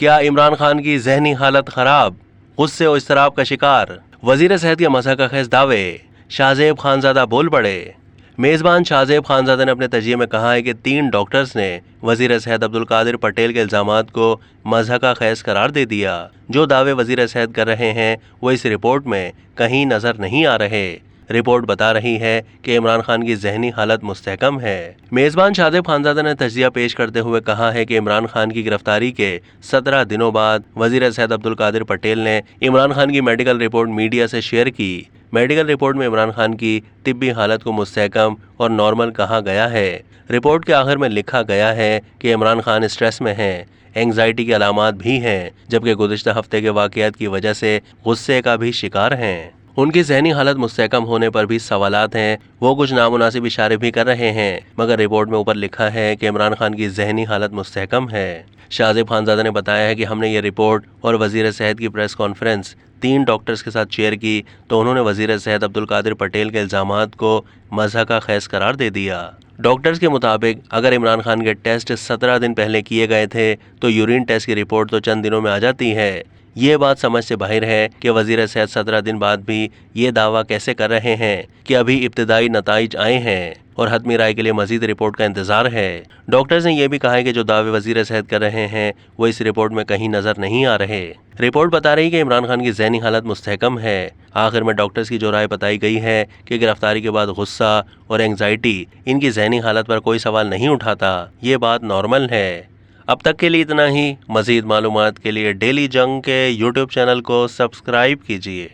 کیا عمران خان کی ذہنی حالت خراب؟ غصے و اضطراب کا شکار؟ وزیر صحت کے مضحکہ خیز دعوے، شاہ زیب خانزادہ بول پڑے۔ میزبان شاہ زیب خانزادہ نے اپنے تجزیے میں کہا ہے کہ 3 ڈاکٹرز نے وزیر صحت عبدالقادر پٹیل کے الزامات کو مضحکہ خیز قرار دے دیا۔ جو دعوے وزیر صحت کر رہے ہیں وہ اس رپورٹ میں کہیں نظر نہیں آ رہے۔ رپورٹ بتا رہی ہے کہ عمران خان کی ذہنی حالت مستحکم ہے۔ میزبان شاہ زیب خانزادہ نے تجزیہ پیش کرتے ہوئے کہا ہے کہ عمران خان کی گرفتاری کے 17 دنوں بعد وزیر صحت عبدالقادر پٹیل نے عمران خان کی میڈیکل رپورٹ میڈیا سے شیئر کی۔ میڈیکل رپورٹ میں عمران خان کی طبی حالت کو مستحکم اور نارمل کہا گیا ہے۔ رپورٹ کے آخر میں لکھا گیا ہے کہ عمران خان اسٹریس میں ہیں، اینگزائٹی کی علامات بھی ہیں، جبکہ گزشتہ ہفتے کے واقعات کی وجہ سے غصے کا بھی شکار ہیں۔ ان کی ذہنی حالت مستحکم ہونے پر بھی سوالات ہیں۔ وہ کچھ نامناسب اشارے بھی کر رہے ہیں، مگر رپورٹ میں اوپر لکھا ہے کہ عمران خان کی ذہنی حالت مستحکم ہے۔ شاہ زیب خانزادہ نے بتایا ہے کہ ہم نے یہ رپورٹ اور وزیر صحت کی پریس کانفرنس 3 ڈاکٹرز کے ساتھ شیئر کی تو انہوں نے وزیر صحت عبدالقادر پٹیل کے الزامات کو مضحکہ خیز قرار دے دیا۔ ڈاکٹرز کے مطابق اگر عمران خان کے ٹیسٹ 17 دن پہلے کیے گئے تھے تو یورین ٹیسٹ کی رپورٹ تو چند دنوں میں آ جاتی ہے۔ یہ بات سمجھ سے باہر ہے کہ وزیر صحت 17 دن بعد بھی یہ دعویٰ کیسے کر رہے ہیں کہ ابھی ابتدائی نتائج آئے ہیں اور حتمی رائے کے لیے مزید رپورٹ کا انتظار ہے۔ ڈاکٹرز نے یہ بھی کہا ہے کہ جو دعوے وزیر صحت کر رہے ہیں وہ اس رپورٹ میں کہیں نظر نہیں آ رہے۔ رپورٹ بتا رہی ہے کہ عمران خان کی ذہنی حالت مستحکم ہے۔ آخر میں ڈاکٹرز کی جو رائے بتائی گئی ہے کہ گرفتاری کے بعد غصہ اور اینگزائٹی ان کی ذہنی حالت پر کوئی سوال نہیں اٹھاتا، یہ بات نارمل ہے۔ اب تک کے لیے اتنا ہی۔ مزید معلومات کے لیے ڈیلی جنگ کے یوٹیوب چینل کو سبسکرائب کیجیے۔